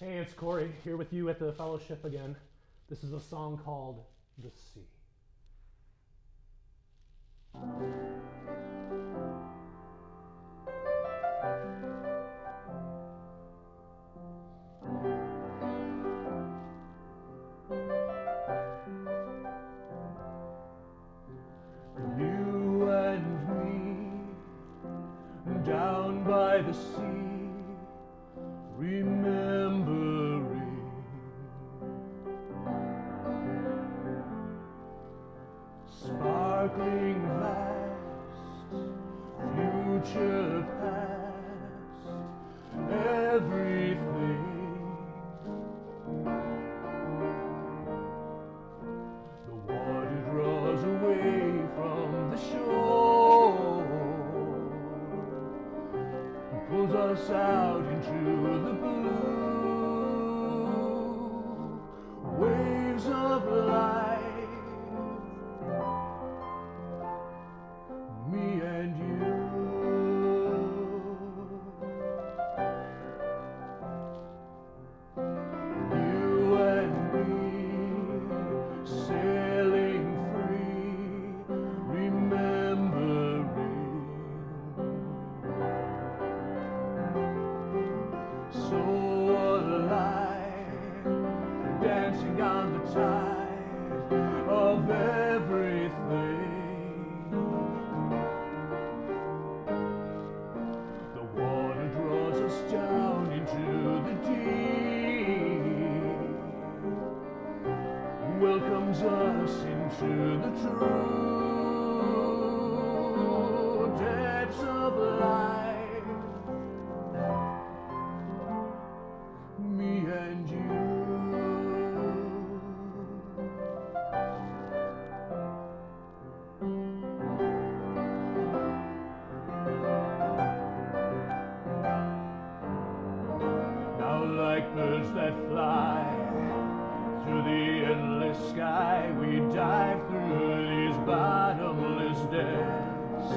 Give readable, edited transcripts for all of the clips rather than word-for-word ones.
Hey, it's Corey here with you at the fellowship again. This is a song called The Sea. You and me down by the sea, remembering sparkling vast, future past, everything. The water draws away from the shore, pulls us out into the blue, waves of life, me and you. You and me, sailing free, remembering so alive, dancing on the tide of everything. The water draws us down into the deep, welcomes us into the true depths of life, me and you. Now like birds that fly through the endless sky, we dive through these bottomless depths,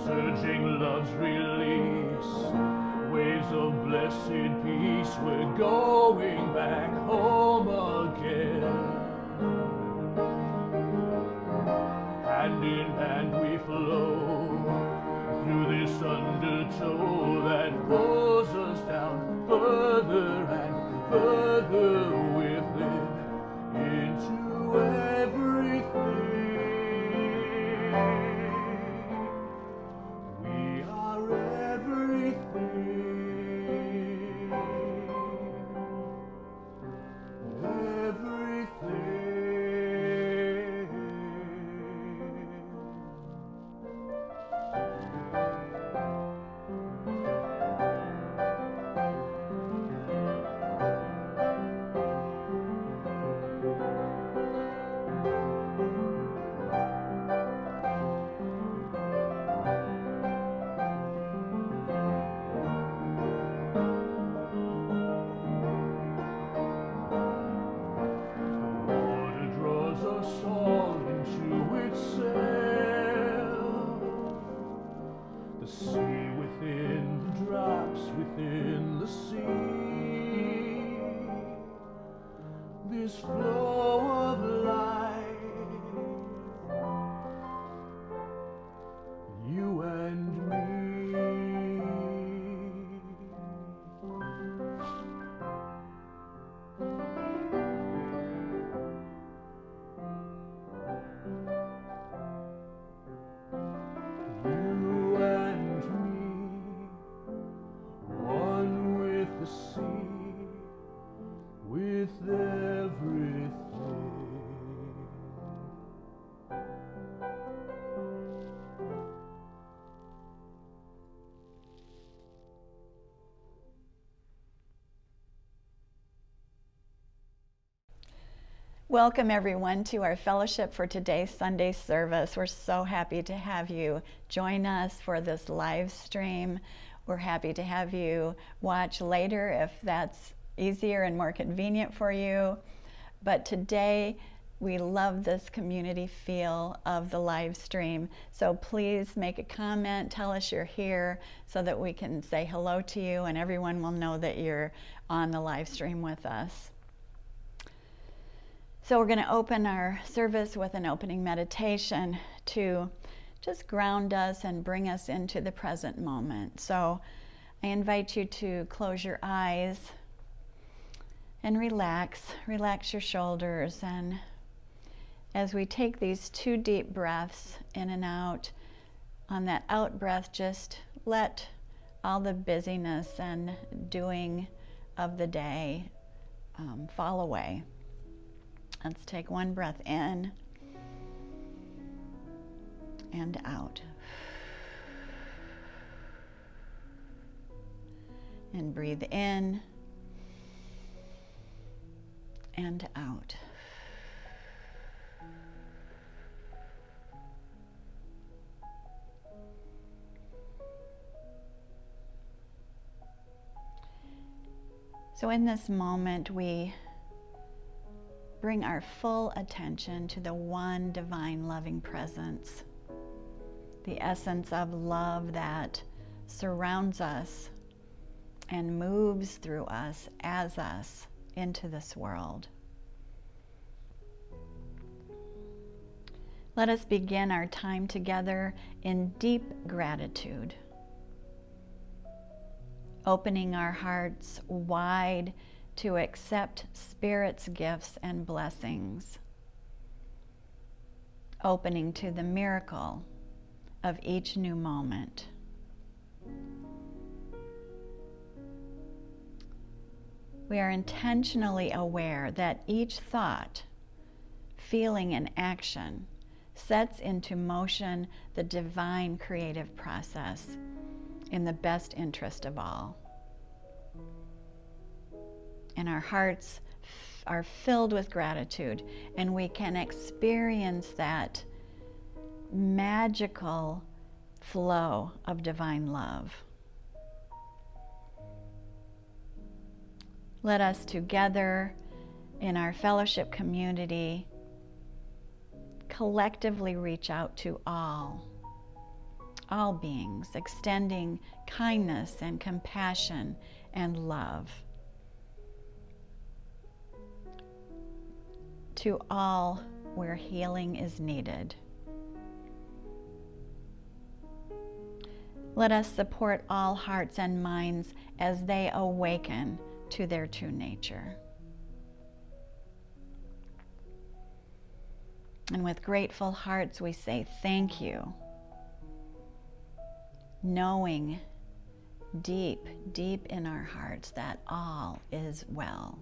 surging love's release, waves of blessed peace. We're going back home again. Hand in hand we flow through this undertow that pulls us down further and further within into everything. We are everything. Everything. Us all into itself. The sea within, the drops within the sea. This flow of life, you and me. The sea with everything. Welcome everyone to our fellowship for today's Sunday service. We're so happy to have you join us for this live stream. We're happy to have you watch later if that's easier and more convenient for you. But today We love this community feel of the live stream. So please make a comment, tell us you're here so that we can say hello to you and everyone will know that you're on the live stream with us. So we're going to open our service with an opening meditation to just ground us and bring us into the present moment. So I invite you to close your eyes and relax your shoulders, and as we take these 2 deep breaths in and out, on that out breath, just let all the busyness and doing of the day fall away. Let's take 1 breath in and out. And breathe in and out. So in this moment, we bring our full attention to the one divine loving presence, the essence of love that surrounds us and moves through us, as us, into this world. Let us begin our time together in deep gratitude, opening our hearts wide to accept Spirit's gifts and blessings, opening to the miracle of each new moment. We are intentionally aware that each thought, feeling, and action sets into motion the divine creative process in the best interest of all. And our hearts are filled with gratitude, and we can experience that magical flow of divine love. Let us together in our fellowship community collectively reach out to all beings, extending kindness and compassion and love to all where healing is needed. Let us support all hearts and minds as they awaken to their true nature. And with grateful hearts, we say thank you, knowing deep, deep in our hearts that all is well.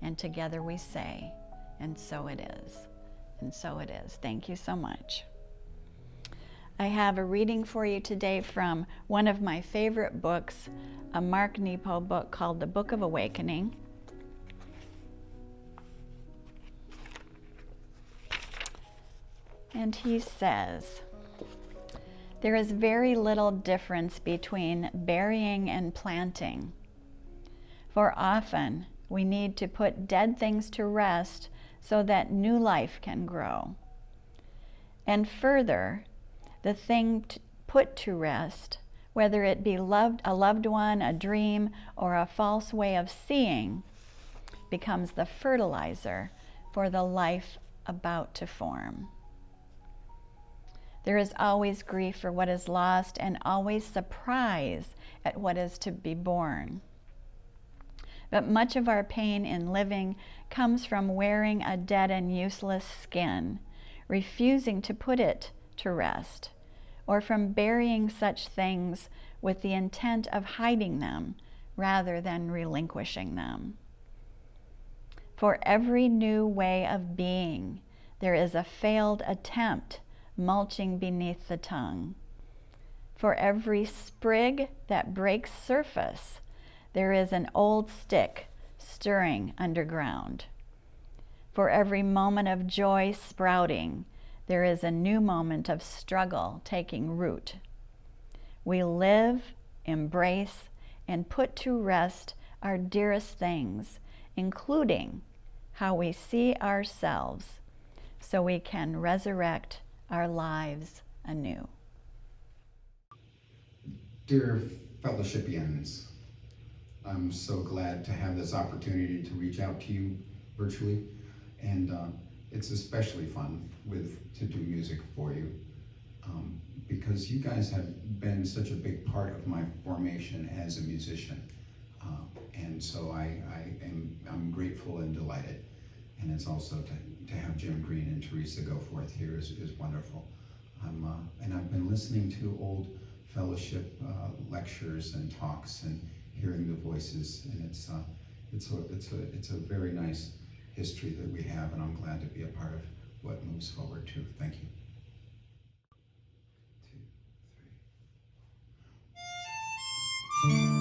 And together we say, and so it is, and so it is. Thank you so much. I have a reading for you today from one of my favorite books, a Mark Nepo book called The Book of Awakening. And he says, there is very little difference between burying and planting, for often we need to put dead things to rest so that new life can grow. And further, the thing put to rest, whether it be a loved one, a dream, or a false way of seeing, becomes the fertilizer for the life about to form. There is always grief for what is lost and always surprise at what is to be born. But much of our pain in living comes from wearing a dead and useless skin, refusing to put it to rest, or from burying such things with the intent of hiding them rather than relinquishing them. For every new way of being, there is a failed attempt mulching beneath the tongue. For every sprig that breaks surface, there is an old stick stirring underground. For every moment of joy sprouting, there is a new moment of struggle taking root. We live, embrace, and put to rest our dearest things, including how we see ourselves so we can resurrect our lives anew. Dear fellowshipians, I'm so glad to have this opportunity to reach out to you virtually, and it's especially fun to do music for you because you guys have been such a big part of my formation as a musician, and so I'm grateful and delighted. And it's also to have Jim Green and Teresa Goforth here is wonderful. And I've been listening to old fellowship lectures and talks and hearing the voices, and it's a very nice history that we have, and I'm glad to be a part of what moves forward too. Thank you. 2, 3.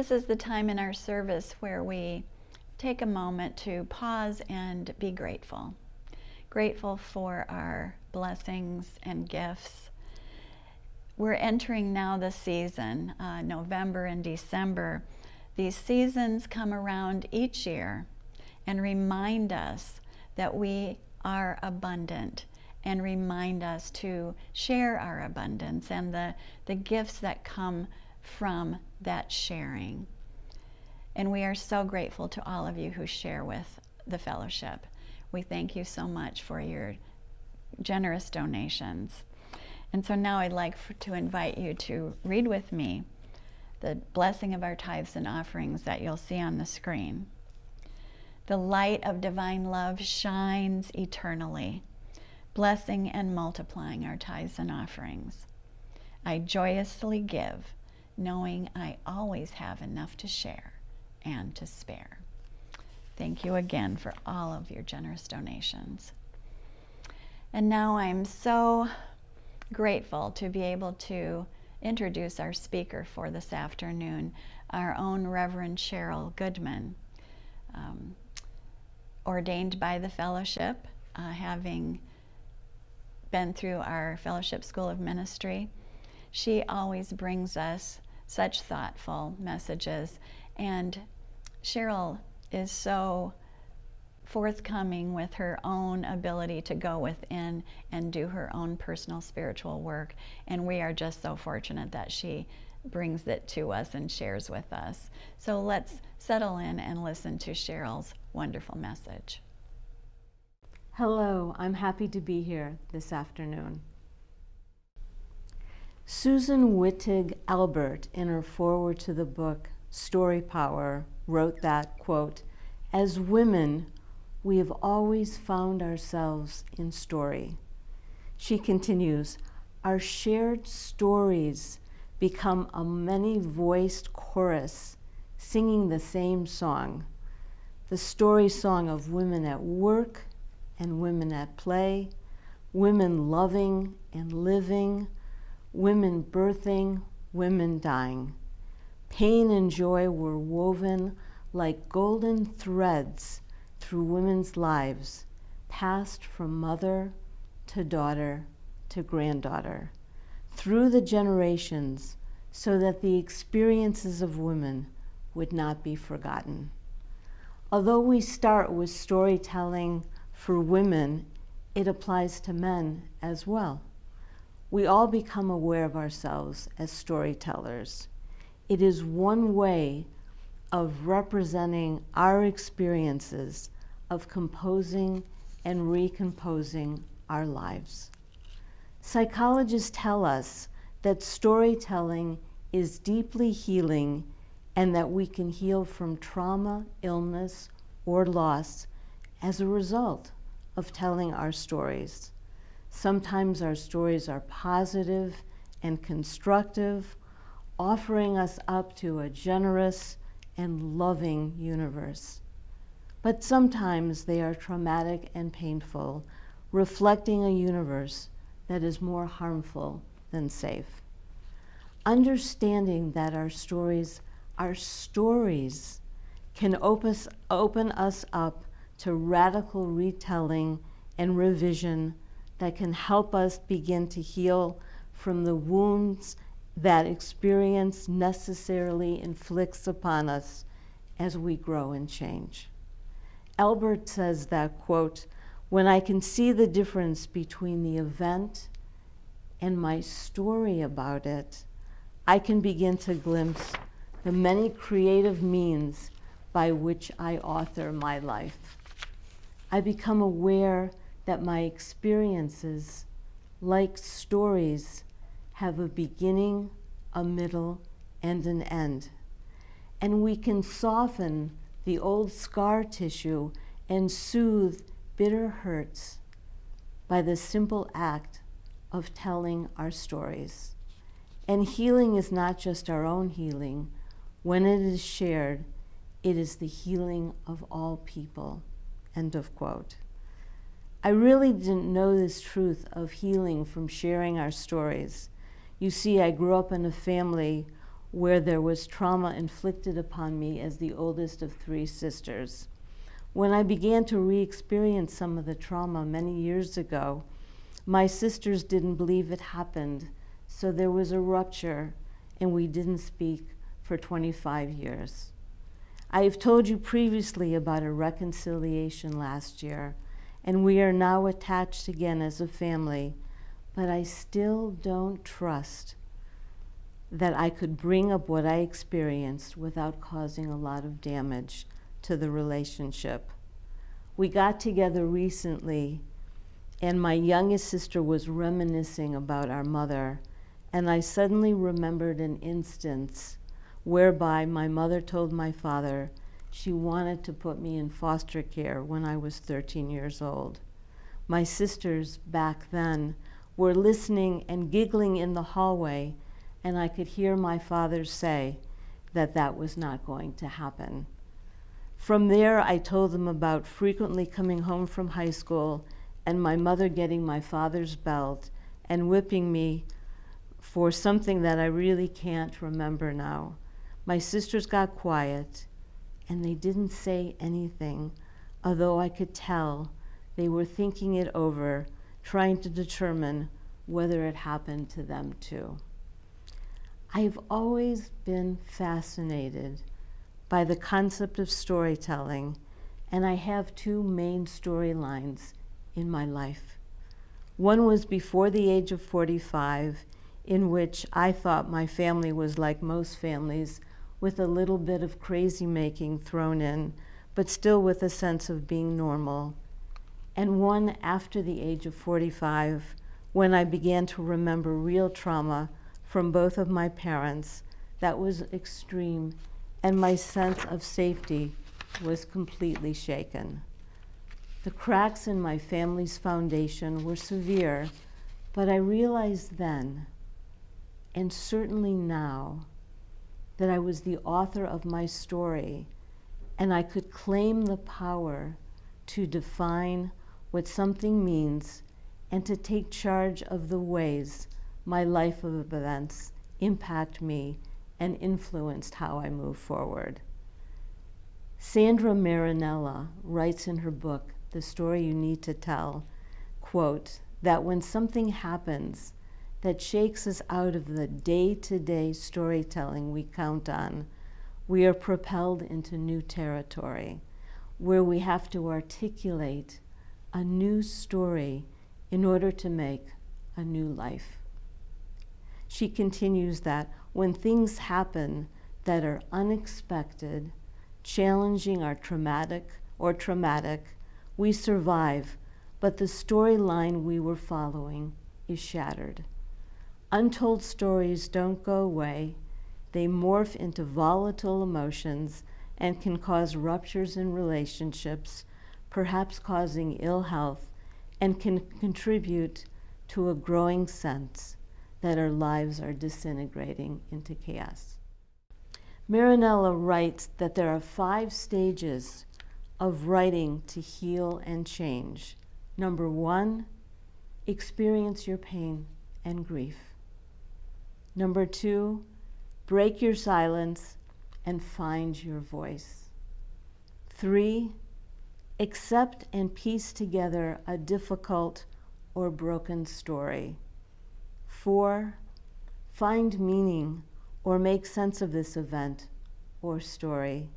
this is the time in our service where we take a moment to pause and be grateful. Grateful for our blessings and gifts. We're entering now the season, November and December. These seasons come around each year and remind us that we are abundant and remind us to share our abundance and the gifts that come from that sharing. And we are so grateful to all of you who share with the fellowship. We thank you so much for your generous donations. And so now I'd like to invite you to read with me the blessing of our tithes and offerings that you'll see on the screen. The light of divine love shines eternally, blessing and multiplying our tithes and offerings. I joyously give, knowing I always have enough to share and to spare. Thank you again for all of your generous donations. And now I'm so grateful to be able to introduce our speaker for this afternoon, our own Reverend Cheryl Goodman, ordained by the fellowship, having been through our Fellowship School of Ministry. She always brings us such thoughtful messages, and Cheryl is so forthcoming with her own ability to go within and do her own personal spiritual work, and we are just so fortunate that she brings it to us and shares with us. So let's settle in and listen to Cheryl's wonderful message. Hello, I'm happy to be here this afternoon. Susan Wittig Albert, in her foreword to the book Story Power, wrote that, quote, "As women, we have always found ourselves in story." She continues, "Our shared stories become a many-voiced chorus singing the same song, the story song of women at work and women at play, women loving and living, women birthing, women dying. Pain and joy were woven like golden threads through women's lives, passed from mother to daughter to granddaughter, through the generations, so that the experiences of women would not be forgotten. Although we start with storytelling for women, it applies to men as well. We all become aware of ourselves as storytellers. It is one way of representing our experiences of composing and recomposing our lives. Psychologists tell us that storytelling is deeply healing and that we can heal from trauma, illness, or loss as a result of telling our stories. Sometimes our stories are positive and constructive, offering us up to a generous and loving universe. But sometimes they are traumatic and painful, reflecting a universe that is more harmful than safe. Understanding that our stories can open us up to radical retelling and revision that can help us begin to heal from the wounds that experience necessarily inflicts upon us as we grow and change. Albert says that, quote, "When I can see the difference between the event and my story about it, I can begin to glimpse the many creative means by which I author my life. I become aware that my experiences, like stories, have a beginning, a middle, and an end. And we can soften the old scar tissue and soothe bitter hurts by the simple act of telling our stories. And healing is not just our own healing. When it is shared, it is the healing of all people." End of quote. I really didn't know this truth of healing from sharing our stories. You see, I grew up in a family where there was trauma inflicted upon me as the oldest of 3 sisters. When I began to re-experience some of the trauma many years ago, my sisters didn't believe it happened, so there was a rupture and we didn't speak for 25 years. I have told you previously about a reconciliation last year, and we are now attached again as a family, but I still don't trust that I could bring up what I experienced without causing a lot of damage to the relationship. We got together recently, and my youngest sister was reminiscing about our mother, and I suddenly remembered an instance whereby my mother told my father she wanted to put me in foster care when I was 13 years old. My sisters back then were listening and giggling in the hallway, and I could hear my father say that that was not going to happen. From there, I told them about frequently coming home from high school and my mother getting my father's belt and whipping me for something that I really can't remember now. My sisters got quiet, and they didn't say anything, although I could tell they were thinking it over, trying to determine whether it happened to them too. I've always been fascinated by the concept of storytelling, and I have 2 main storylines in my life. One was before the age of 45, in which I thought my family was like most families, with a little bit of crazy making thrown in, but still with a sense of being normal. And one after the age of 45, when I began to remember real trauma from both of my parents that was extreme, and my sense of safety was completely shaken. The cracks in my family's foundation were severe, but I realized then, and certainly now, that I was the author of my story, and I could claim the power to define what something means and to take charge of the ways my life of events impact me and influenced how I move forward. Sandra Marinella writes in her book, The Story You Need to Tell, quote, that when something happens that shakes us out of the day-to-day storytelling we count on, we are propelled into new territory where we have to articulate a new story in order to make a new life. She continues that when things happen that are unexpected, challenging or traumatic, we survive, but the storyline we were following is shattered. Untold stories don't go away. They morph into volatile emotions and can cause ruptures in relationships, perhaps causing ill health, and can contribute to a growing sense that our lives are disintegrating into chaos. Marinella writes that there are 5 stages of writing to heal and change. Number 1, experience your pain and grief. Number 2, break your silence and find your voice. 3, accept and piece together a difficult or broken story. 4, find meaning or make sense of this event or story.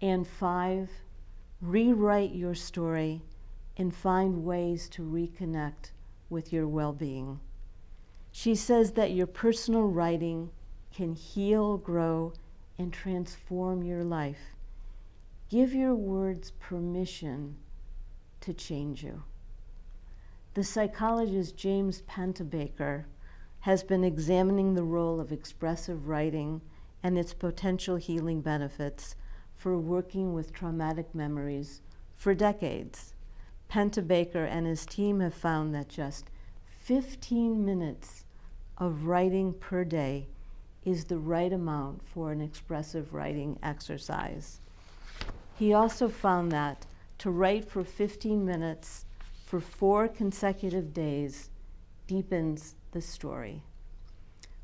And 5, rewrite your story and find ways to reconnect with your well-being. She says that your personal writing can heal, grow, and transform your life. Give your words permission to change you. The psychologist James Pennebaker has been examining the role of expressive writing and its potential healing benefits for working with traumatic memories for decades. Pennebaker and his team have found that just 15 minutes of writing per day is the right amount for an expressive writing exercise. He also found that to write for 15 minutes for 4 consecutive days deepens the story.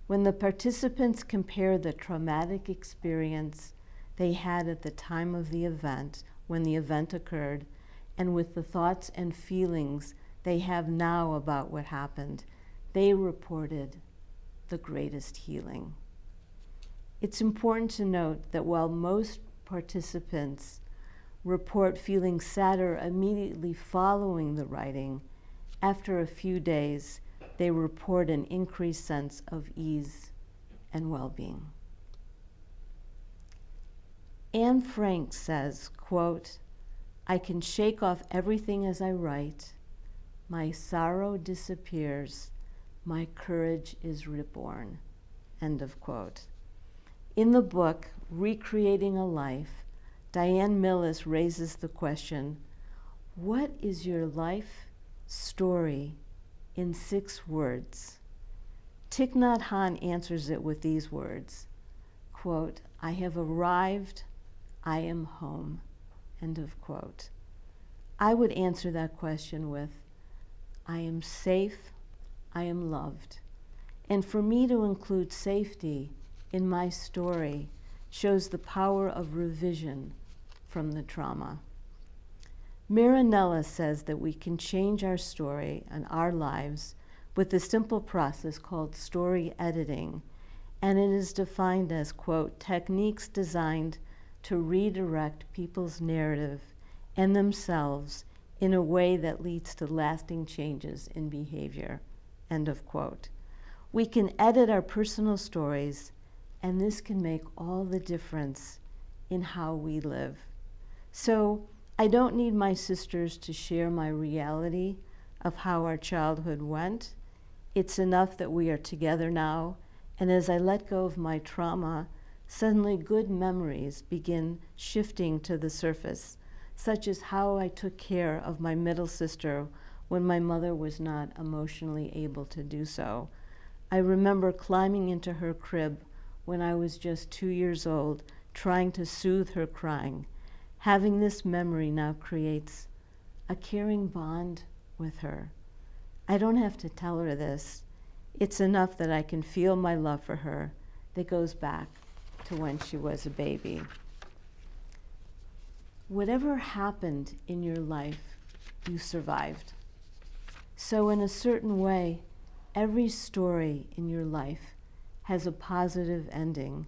When the participants compare the traumatic experience they had at the time of the event, when the event occurred, and with the thoughts and feelings they have now about what happened, they reported the greatest healing. It's important to note that while most participants report feeling sadder immediately following the writing, after a few days, they report an increased sense of ease and well-being. Anne Frank says, quote, "I can shake off everything as I write. My sorrow disappears. My courage is reborn." End of quote. In the book, Recreating a Life, Diane Millis raises the question, what is your life story in 6 words? Thich Nhat Hanh answers it with these words, quote, "I have arrived, I am home," end of quote. I would answer that question with, I am safe, I am loved. And for me to include safety in my story shows the power of revision from the trauma. Marinella says that we can change our story and our lives with a simple process called story editing, and it is defined as, quote, "techniques designed to redirect people's narrative and themselves in a way that leads to lasting changes in behavior," end of quote. We can edit our personal stories, and this can make all the difference in how we live. So I don't need my sisters to share my reality of how our childhood went. It's enough that we are together now, and as I let go of my trauma, suddenly good memories begin shifting to the surface, such as how I took care of my middle sister when my mother was not emotionally able to do so. I remember climbing into her crib when I was just 2 years old, trying to soothe her crying. Having this memory now creates a caring bond with her. I don't have to tell her this. It's enough that I can feel my love for her that goes back to when she was a baby. Whatever happened in your life, you survived. So in a certain way, every story in your life has a positive ending.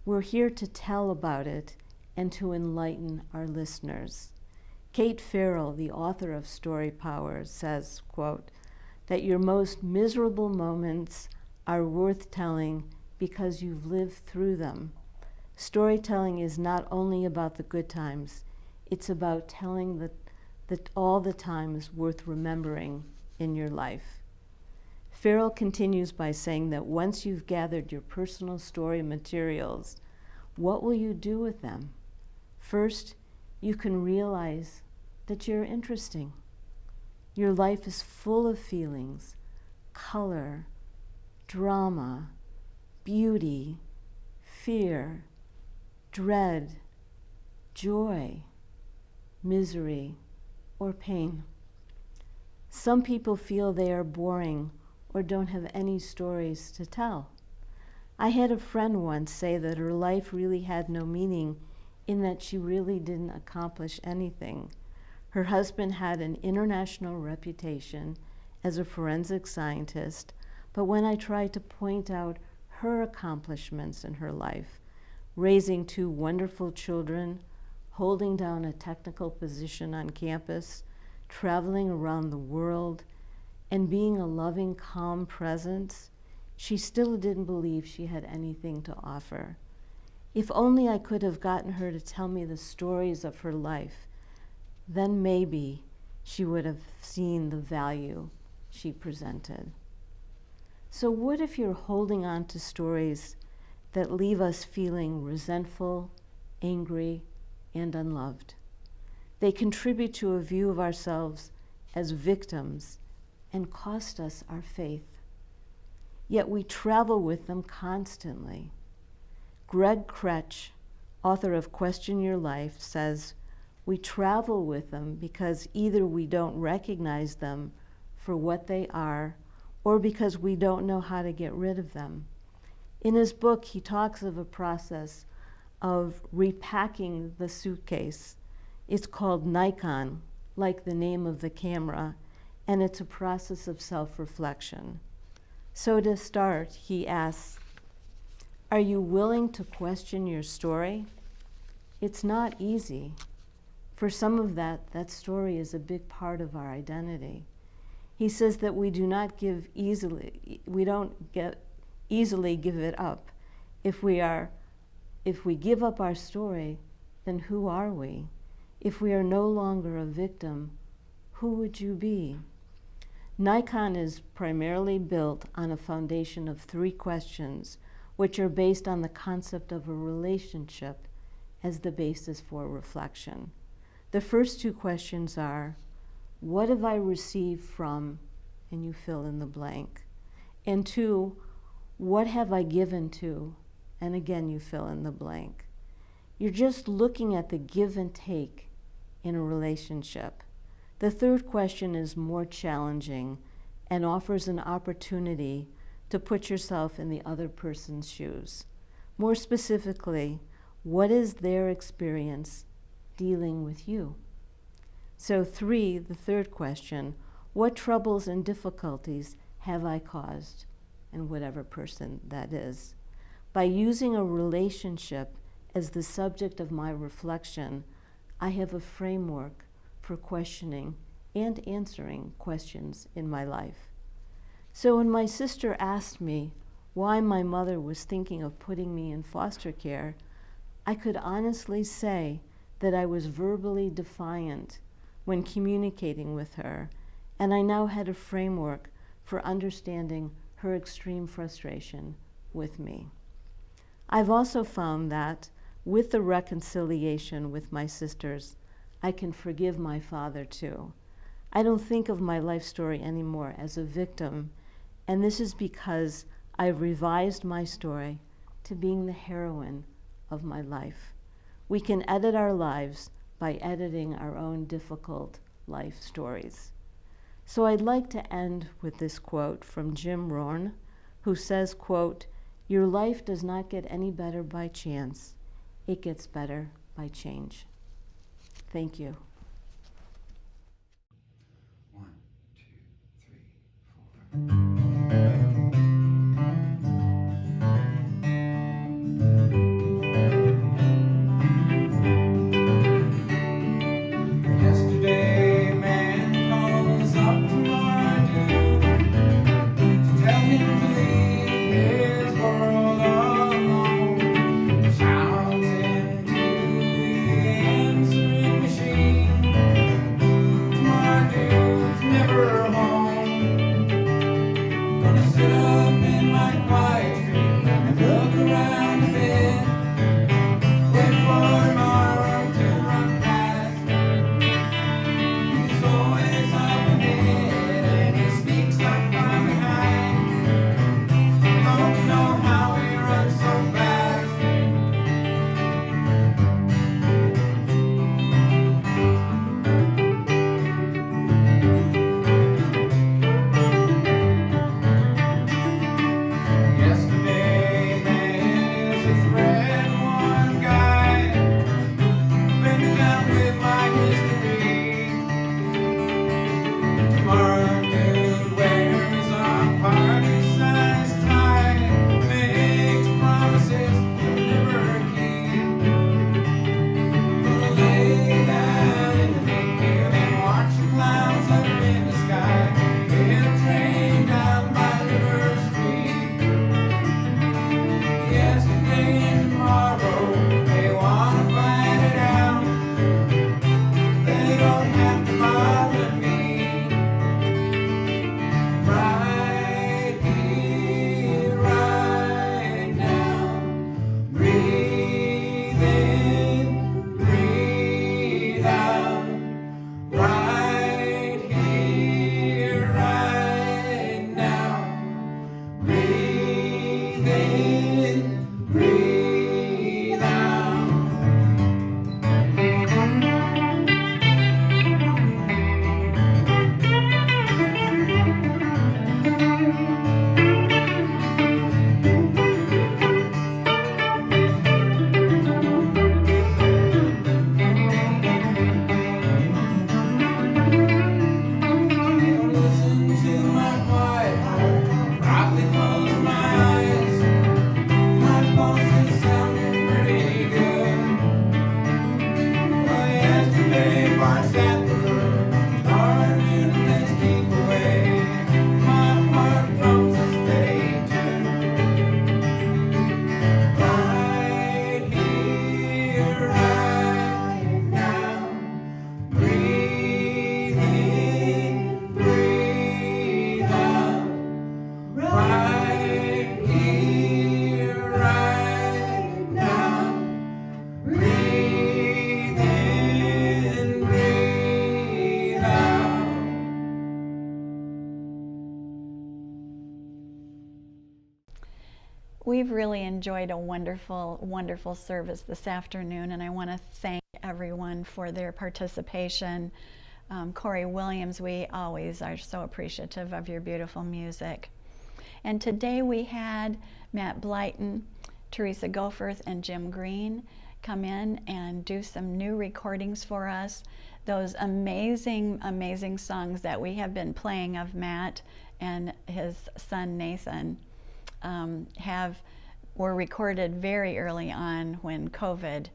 We're here to tell about it and to enlighten our listeners. Kate Farrell, the author of Story Power, says, quote, that your most miserable moments are worth telling because you've lived through them. Storytelling is not only about the good times, it's about telling that all the times worth remembering in your life. Farrell continues by saying that once you've gathered your personal story materials, what will you do with them? First, you can realize that you're interesting. Your life is full of feelings, color, drama, beauty, fear, dread, joy, misery, or pain. Some people feel they are boring or don't have any stories to tell. I had a friend once say that her life really had no meaning in that she really didn't accomplish anything. Her husband had an international reputation as a forensic scientist, but when I tried to point out her accomplishments in her life, raising 2 wonderful children, holding down a technical position on campus, traveling around the world, and being a loving, calm presence, she still didn't believe she had anything to offer. If only I could have gotten her to tell me the stories of her life, then maybe she would have seen the value she presented. So what if you're holding on to stories that leave us feeling resentful, angry, and unloved? They contribute to a view of ourselves as victims and cost us our faith. Yet we travel with them constantly. Greg Kretsch, author of Question Your Life, says, we travel with them because either we don't recognize them for what they are, or because we don't know how to get rid of them. In his book, he talks of a process of repacking the suitcase. It's called Nikon, like the name of the camera, and it's a process of self-reflection. So to start, he asks, are you willing to question your story? It's not easy. For some of that story is a big part of our identity. He says that we don't easily give it up. If we give up our story, then who are we? If we are no longer a victim, who would you be? Nikon is primarily built on a foundation of 3 questions, which are based on the concept of a relationship as the basis for reflection. The first 2 questions are, what have I received from, and you fill in the blank, and 2, what have I given to, and again you fill in the blank. You're just looking at the give and take in a relationship. The third question is more challenging and offers an opportunity to put yourself in the other person's shoes. More specifically, what is their experience dealing with you? So 3, the third question, what troubles and difficulties have I caused, and whatever person that is? By using a relationship as the subject of my reflection, I have a framework for questioning and answering questions in my life. So when my sister asked me why my mother was thinking of putting me in foster care, I could honestly say that I was verbally defiant when communicating with her, and I now had a framework for understanding her extreme frustration with me. I've also found that with the reconciliation with my sisters, I can forgive my father too. I don't think of my life story anymore as a victim, and this is because I've revised my story to being the heroine of my life. We can edit our lives by editing our own difficult life stories. So I'd like to end with this quote from Jim Rohn, who says, quote, your life does not get any better by chance. It gets better by change. Thank you. 1, 2, 3, 4. Yesterday, man calls up tomorrow to tell him to leave his world alone. Shouts into the answering machine. Tomorrow dude's never home. watch that Lord, you please keep away. My heart drums a steady tune. Right here, right now. Breathe in, breathe out. Right here, right now. Breathe in, breathe out. We've really enjoyed a wonderful, wonderful service this afternoon, and I want to thank everyone for their participation. Corey Williams, we always are so appreciative of your beautiful music. And today we had Matt Blyton, Teresa Goforth, and Jim Green come in and do some new recordings for us. Those amazing, amazing songs that we have been playing of Matt and his son Nathan were recorded very early on when COVID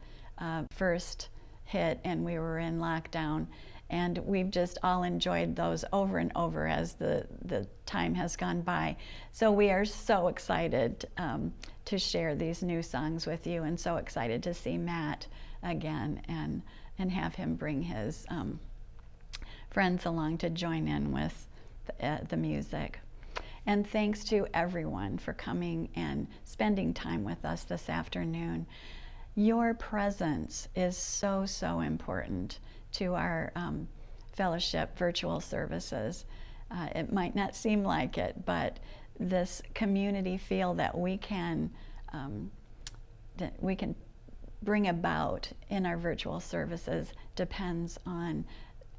first hit and we were in lockdown. And we've just all enjoyed those over and over as the time has gone by. So we are so excited to share these new songs with you, and so excited to see Matt again and have him bring his friends along to join in with the music. And thanks to everyone for coming and spending time with us this afternoon. Your presence is so, so important to our fellowship virtual services. It might not seem like it, but this community feel that we can bring about in our virtual services depends on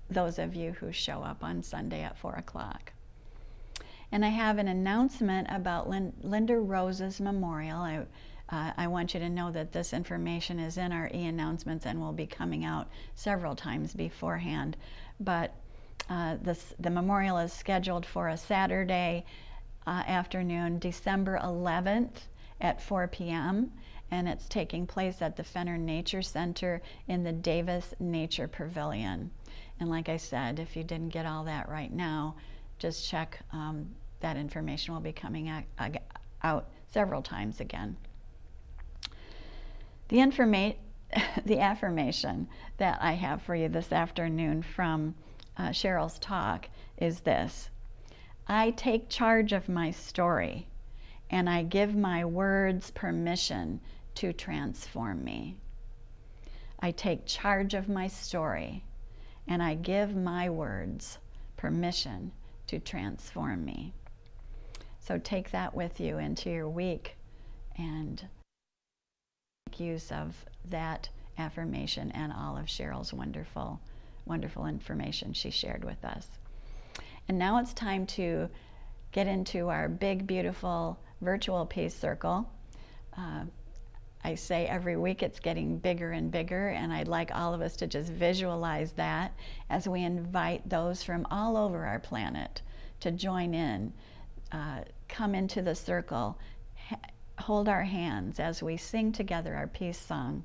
those of you who show up on Sunday at 4 o'clock. And I have an announcement about Linda Rose's memorial. I want you to know that this information is in our e-announcements and will be coming out several times beforehand. But the memorial is scheduled for a Saturday afternoon, December 11th at 4 p.m. And it's taking place at the Fenner Nature Center in the Davis Nature Pavilion. And like I said, if you didn't get all that right now, just check. That information will be coming out several times again. The affirmation that I have for you this afternoon from Cheryl's talk is this: I take charge of my story, and I give my words permission to transform me. I take charge of my story, and I give my words permission to transform me. So take that with you into your week and make use of that affirmation and all of Cheryl's wonderful, wonderful information she shared with us. And now it's time to get into our big, beautiful virtual Peace Circle. I say every week it's getting bigger and bigger, and I'd like all of us to just visualize that as we invite those from all over our planet to join in, come into the circle, hold our hands as we sing together our peace song,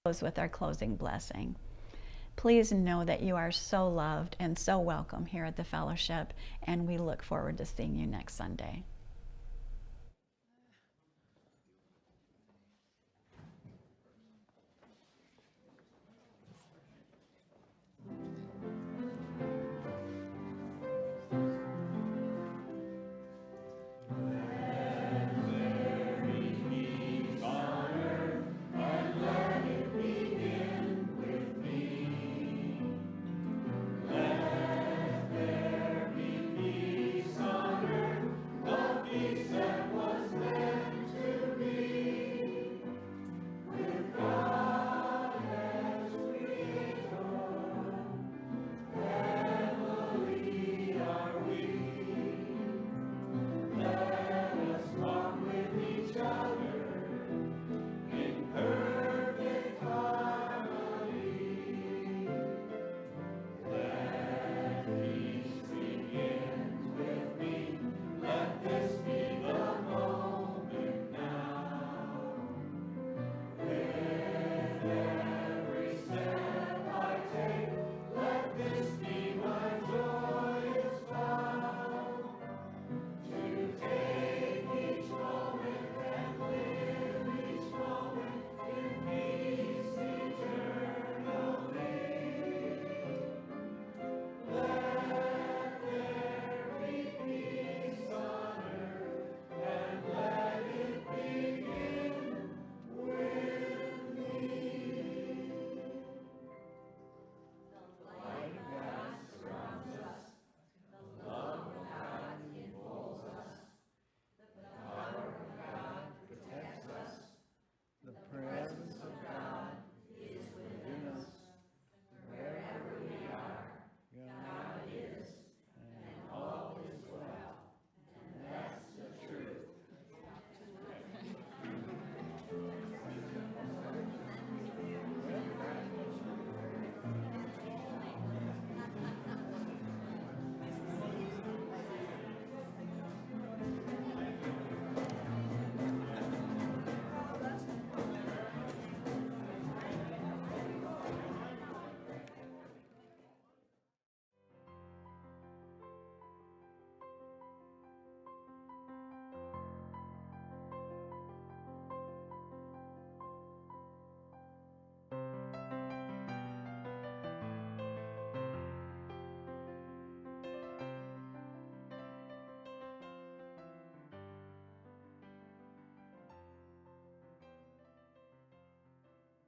close with our closing blessing. Please know that you are so loved and so welcome here at the fellowship, and we look forward to seeing you next Sunday.